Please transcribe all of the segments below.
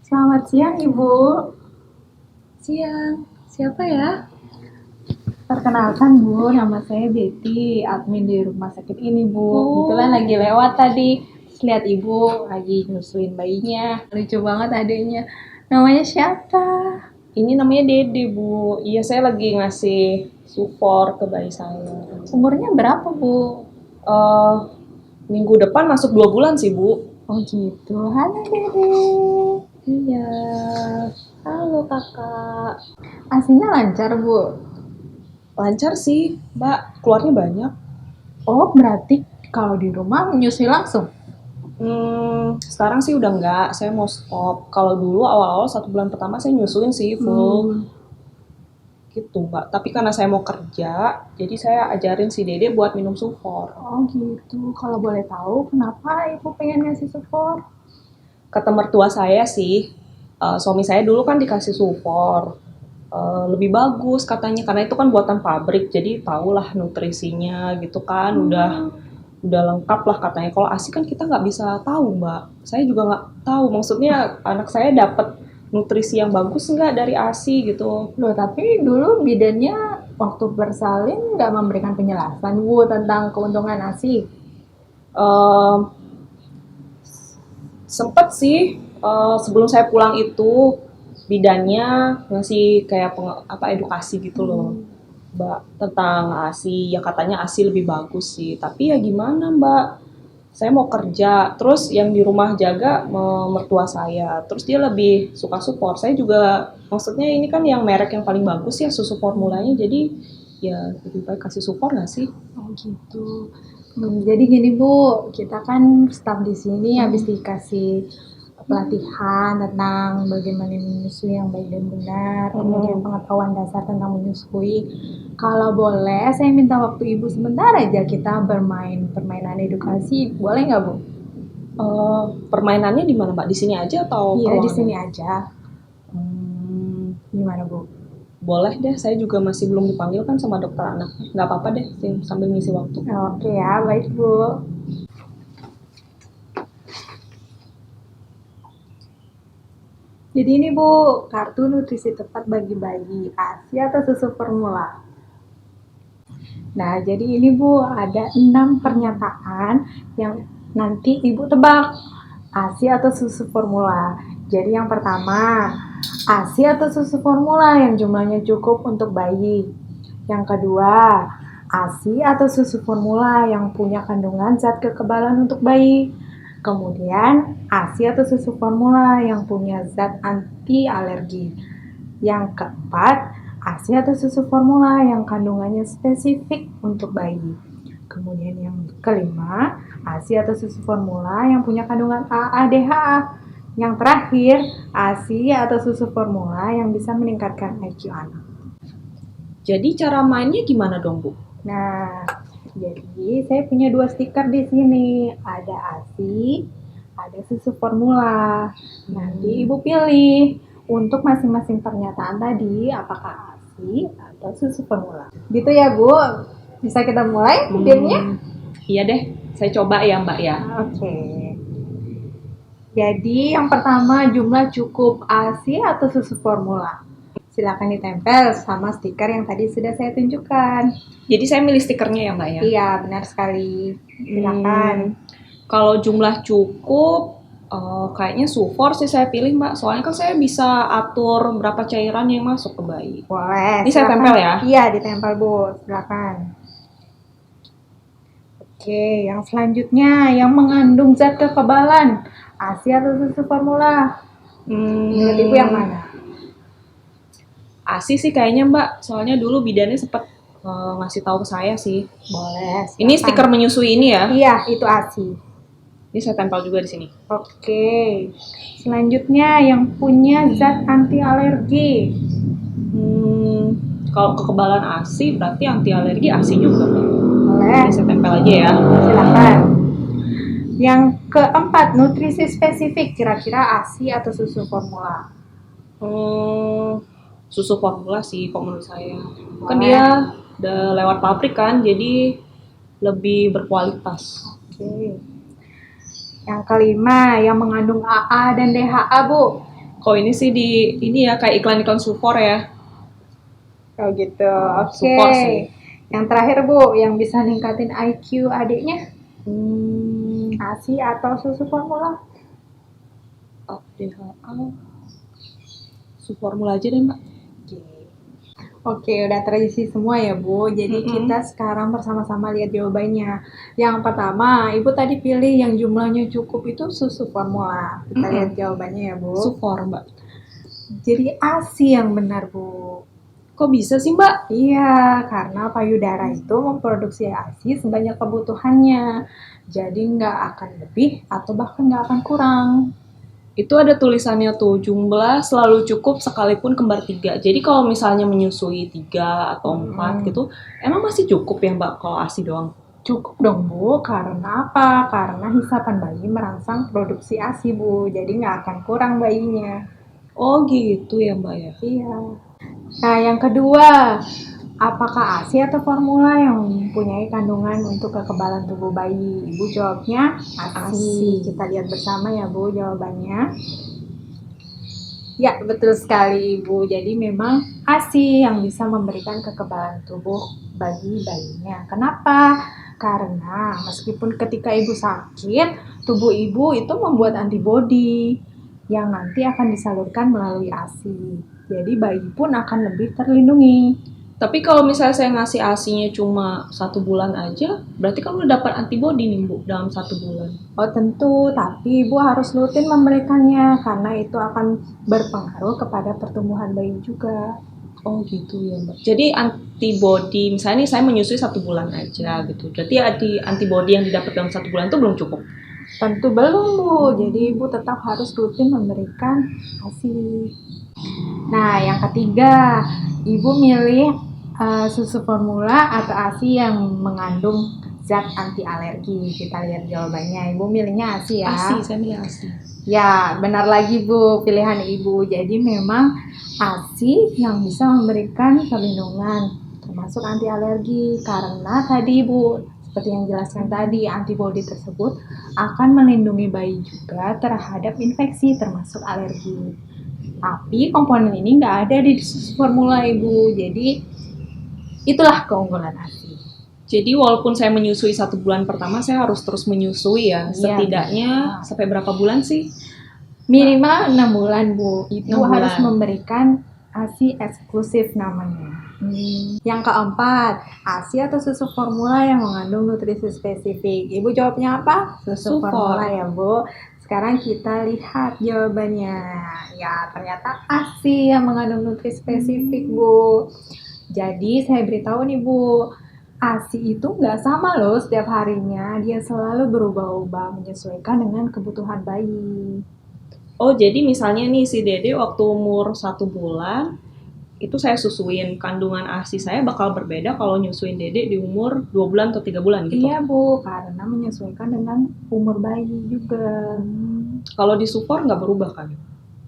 Selamat siang, Ibu. Siang, siapa ya? Perkenalkan, Bu, nama saya Betty, admin di rumah sakit ini, Bu. Oh. Kebetulan lagi lewat tadi, terus lihat Ibu lagi nyusuin bayinya. Lucu banget adiknya. Namanya siapa? Ini namanya Dede, Bu. Iya, saya lagi ngasih support ke bayi saya. Umurnya berapa, Bu? Eh, minggu depan masuk 2 bulan sih, Bu. Oh gitu. Halo, Dede. Iya. Halo, Kakak. Asinya lancar, Bu? Lancar sih, Mbak. Keluarnya banyak. Oh, berarti kalau di rumah menyusui langsung? Sekarang sih udah enggak. Saya mau stop. Kalau dulu awal-awal 1 bulan pertama saya nyusuin sih full. Gitu, Mbak. Tapi karena saya mau kerja, jadi saya ajarin si Dede buat minum support. Oh gitu. Kalau boleh tahu, kenapa Ibu pengen ngasih support? Kata mertua saya sih, suami saya dulu kan dikasih support, lebih bagus katanya karena itu kan buatan pabrik, jadi tahulah nutrisinya gitu kan, udah lengkap lah katanya. Kalau ASI kan kita nggak bisa tahu, Mbak. Saya juga nggak tahu, maksudnya anak saya dapat nutrisi yang bagus nggak dari ASI gitu. Loh, tapi dulu bidannya waktu bersalin nggak memberikan penjelasan, Bu, tentang keuntungan ASI. Em, Sempet sih, sebelum saya pulang itu bidannya ngasih kayak edukasi gitu loh, Mbak, tentang ASI. Ya katanya ASI lebih bagus sih, tapi ya gimana, Mbak? Saya mau kerja, terus yang di rumah jaga mertua saya, terus dia lebih suka support. Saya juga, maksudnya ini kan yang merek yang paling bagus ya susu formulanya, jadi ya lebih baik kasih support nggak sih? Oh gitu. Jadi gini Bu, kita kan staf di sini habis dikasih pelatihan tentang bagaimana menyusui yang baik dan benar, kemudian pengetahuan dasar tentang menyusui. Kalau boleh, saya minta waktu Ibu sebentar aja kita bermain permainan edukasi, boleh nggak Bu? Permainannya di mana, Mbak? Di sini aja atau Iya, di ruangan? sini aja. Gimana Bu? Boleh deh, saya juga masih belum dipanggil kan sama dokter anak. Nggak apa-apa deh, sambil ngisi waktu. Oke ya, baik Bu. Jadi ini Bu, kartu nutrisi tepat bagi bayi, ASI atau susu formula. Nah, jadi ini Bu, ada 6 pernyataan yang nanti Ibu tebak, ASI atau susu formula. Jadi yang pertama, ASI atau susu formula yang jumlahnya cukup untuk bayi. Yang kedua, ASI atau susu formula yang punya kandungan zat kekebalan untuk bayi. Kemudian, ASI atau susu formula yang punya zat anti alergi. Yang keempat, ASI atau susu formula yang kandungannya spesifik untuk bayi. Kemudian yang kelima, ASI atau susu formula yang punya kandungan AA, DHA. Yang terakhir, ASI atau susu formula yang bisa meningkatkan IQ anak. Jadi cara mainnya gimana dong, Bu? Nah, jadi saya punya 2 stiker di sini. Ada ASI, ada susu formula. Nanti Ibu pilih untuk masing-masing pernyataan tadi apakah ASI atau susu formula. Gitu ya, Bu. Bisa kita mulai gamenya? Iya deh, saya coba ya, Mbak ya. Oke. Jadi yang pertama, jumlah cukup ASI atau susu formula. Silakan ditempel sama stiker yang tadi sudah saya tunjukkan. Jadi saya milih stikernya ya, Mbak ya? Iya, benar sekali. Silakan. Kalau jumlah cukup, kayaknya Sufor sih saya pilih, Mbak. Soalnya kan saya bisa atur berapa cairan yang masuk ke bayi. Boleh. Ini saya silakan. tempel ya? Iya, ditempel Bu. Silakan. Oke, yang selanjutnya yang mengandung zat kekebalan, ASI atau susu formula. Menurut Ibu yang mana? ASI sih kayaknya, Mbak. Soalnya dulu bidannya sempat ngasih tahu ke saya sih. Boleh. Silakan. Ini stiker menyusui ini ya? Iya, itu ASI. Ini saya tempel juga di sini. Oke. Selanjutnya yang punya zat anti alergi. Kalau kekebalan ASI berarti anti alergi ASI juga. Boleh. Ini saya tempel aja ya. Silakan. Yang keempat, nutrisi spesifik, kira-kira ASI atau susu formula. Susu formula sih kalau menurut saya. Kan dia udah lewat pabrik kan, jadi lebih berkualitas. Oke. Yang kelima, yang mengandung AA dan DHA, Bu. Kalau ini sih ini ya kayak iklan-iklan Sufor ya. Oh gitu, oke. Sufor sih. Yang terakhir Bu, yang bisa ningkatin IQ adiknya, ASI atau susu formula? ADHA, Suformula aja deh Mbak. Oke, udah terisi semua ya Bu. Jadi kita sekarang bersama-sama lihat jawabannya. Yang pertama, Ibu tadi pilih yang jumlahnya cukup itu susu formula. Kita lihat jawabannya ya Bu. Sufor Mbak. Jadi ASI yang benar Bu. Kok bisa sih Mbak? Iya, karena payudara itu memproduksi ASI sebanyak kebutuhannya. Jadi nggak akan lebih atau bahkan nggak akan kurang. Itu ada tulisannya tuh, jumlah selalu cukup sekalipun kembar 3. Jadi kalau misalnya menyusui 3 atau 4 gitu, emang masih cukup ya Mbak kalau ASI doang? Cukup dong Bu, karena apa? Karena hisapan bayi merangsang produksi ASI Bu, jadi nggak akan kurang bayinya. Oh gitu ya Mbak ya? Iya. Nah yang kedua, apakah ASI atau formula yang mempunyai kandungan untuk kekebalan tubuh bayi? Ibu jawabnya ASI. Kita lihat bersama ya Bu jawabannya. Ya, betul sekali Ibu. Jadi memang ASI yang bisa memberikan kekebalan tubuh bagi bayinya. Kenapa? Karena meskipun ketika Ibu sakit, tubuh Ibu itu membuat antibodi yang nanti akan disalurkan melalui ASI. Jadi bayi pun akan lebih terlindungi. Tapi kalau misalnya saya ngasih ASI-nya cuma 1 bulan aja, berarti kan udah dapat antibodi nih Bu dalam 1 bulan. Oh tentu, tapi Ibu harus rutin memberikannya karena itu akan berpengaruh kepada pertumbuhan bayi juga. Oh gitu ya Mbak. Jadi antibodi, misalnya nih saya menyusui 1 bulan aja gitu. Berarti antibodi yang didapat dalam 1 bulan itu belum cukup? Tentu belum Bu, jadi Ibu tetap harus rutin memberikan ASI. Nah yang ketiga, Ibu milih susu formula atau ASI yang mengandung zat anti alergi. Kita lihat jawabannya. Ibu milihnya ASI ya. ASI, saya milih ASI. Ya, benar lagi Bu, pilihan Ibu. Jadi memang ASI yang bisa memberikan perlindungan termasuk anti alergi karena tadi Bu, seperti yang jelaskan tadi, antibodi tersebut akan melindungi bayi juga terhadap infeksi termasuk alergi. Tapi komponen ini nggak ada di susu formula Ibu. Jadi itulah keunggulan ASI. Jadi walaupun saya menyusui 1 bulan pertama, saya harus terus menyusui ya. Setidaknya sampai berapa bulan sih? Minimal 6 bulan Bu. Ibu harus memberikan ASI eksklusif namanya. Yang keempat, ASI atau susu formula yang mengandung nutrisi spesifik. Ibu jawabnya apa? Susu formula ya Bu. Sekarang kita lihat jawabannya. Ya, ternyata ASI yang mengandung nutrisi spesifik Bu. Jadi saya beritahu nih Bu, ASI itu nggak sama loh setiap harinya. Dia selalu berubah-ubah menyesuaikan dengan kebutuhan bayi. Oh jadi misalnya nih si Dede waktu umur 1 bulan, itu saya susuin, kandungan ASI saya bakal berbeda kalau nyusuin Dede di umur 2 bulan atau 3 bulan gitu? Iya Bu, karena menyesuaikan dengan umur bayi juga. Kalau di Sufor nggak berubah kan?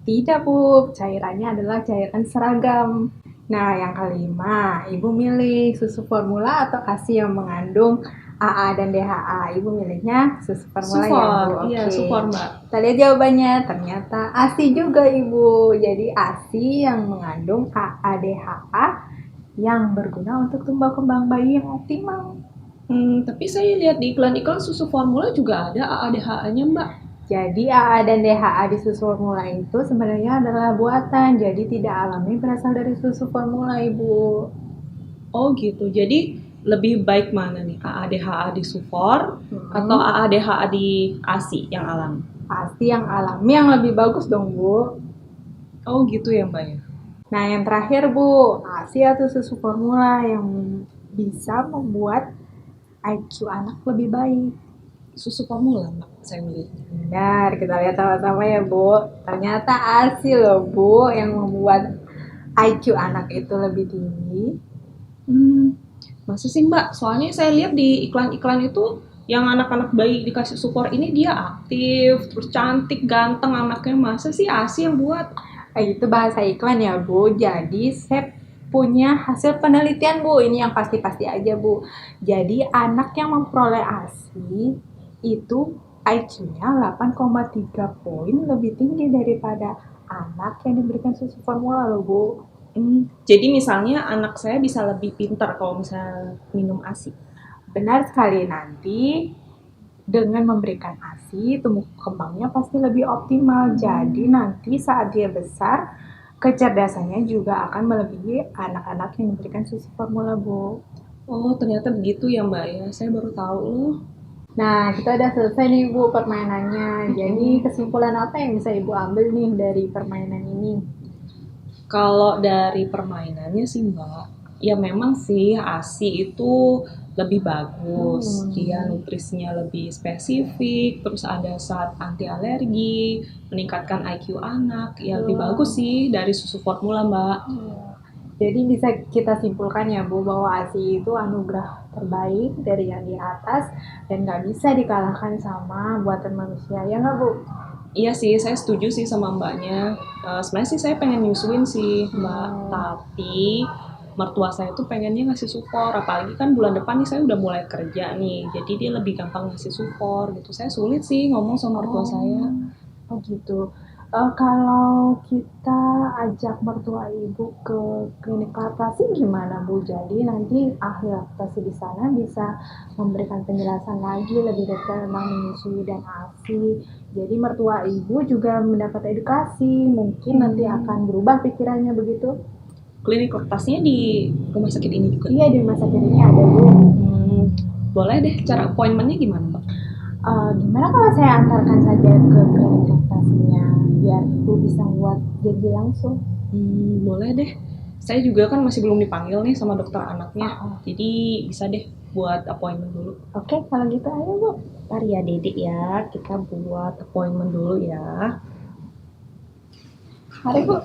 Tidak Bu, cairannya adalah cairan seragam. Nah yang kelima, Ibu milih susu formula atau ASI yang mengandung AA dan DHA. Ibu milihnya susu formula ya Bu? Iya, Sufor Mbak. Kita lihat jawabannya, ternyata ASI juga Ibu. Jadi ASI yang mengandung AA DHA yang berguna untuk tumbuh kembang bayi yang optimal. Tapi saya lihat di iklan-iklan susu formula juga ada AA-DHA-nya Mbak. Jadi AA dan DHA di susu formula itu sebenarnya adalah buatan, jadi tidak alami berasal dari susu formula Ibu. Oh gitu, jadi lebih baik mana nih? AA-DHA di Sufor atau AA-DHA di ASI yang alami? Pasti yang alami yang lebih bagus dong Bu. Oh gitu ya Mbak ya. Nah yang terakhir Bu, ASI atau susu formula yang bisa membuat IQ anak lebih baik. Susu formula Mbak, saya milih. Benar, kita lihat sama-sama ya Bu. Ternyata ASI loh Bu yang membuat IQ anak itu lebih tinggi. Masa sih Mbak? Soalnya saya lihat di iklan-iklan itu yang anak-anak bayi dikasih support ini dia aktif, terus cantik, ganteng anaknya. Masa sih ASI yang buat? Itu bahasa iklan ya Bu. Jadi saya punya hasil penelitian Bu. Ini yang pasti-pasti aja Bu. Jadi anak yang memperoleh ASI itu IQ-nya 8,3 poin lebih tinggi daripada anak yang diberikan susu formula loh Bu. Jadi misalnya anak saya bisa lebih pintar kalau misalnya minum ASI. Benar sekali, nanti dengan memberikan ASI, tumbuh kembangnya pasti lebih optimal. Jadi nanti saat dia besar, kecerdasannya juga akan melebihi anak-anak yang diberikan susu formula, Bu. Oh, ternyata begitu ya Mbak ya. Saya baru tahu loh. Nah, kita udah selesai nih Bu permainannya. Jadi kesimpulan apa yang bisa Ibu ambil nih dari permainan ini? Kalau dari permainannya sih Mbak, ya memang sih ASI itu lebih bagus. Dia nutrisinya lebih spesifik, terus ada zat anti alergi, meningkatkan IQ anak. Ya lebih bagus sih dari susu formula Mbak. Jadi bisa kita simpulkan ya Bu bahwa ASI itu anugerah terbaik dari yang di atas dan nggak bisa dikalahkan sama buatan manusia, ya nggak Bu? Iya sih, saya setuju sih sama mbaknya. Sebenarnya sih saya pengen nyusuin sih mbak, tapi mertua saya tuh pengennya ngasih support. Apalagi kan bulan depan nih saya udah mulai kerja nih, jadi dia lebih gampang ngasih support gitu. Saya sulit sih ngomong sama mertua saya. Oh gitu. Kalau kita ajak mertua ibu ke klinik laktasi gimana Bu? Jadi nanti ahli laktasi di sana bisa memberikan penjelasan lagi lebih detail tentang menyusui dan ASI. Jadi mertua ibu juga mendapat edukasi, mungkin nanti akan berubah pikirannya begitu. Klinik laktasinya di rumah sakit ini juga. Iya, di rumah sakit ini ada Bu. Boleh deh, cara appointmentnya gimana mbak? Gimana kalau saya antarkan saja ke klinik laktasinya biar ibu bisa buat janji langsung? Boleh deh. Saya juga kan masih belum dipanggil nih sama dokter anaknya, jadi bisa deh buat appointment dulu. Oke, kalau gitu ayo Bu. Ntar ya Dedek ya, kita buat appointment dulu ya. Mari Bu.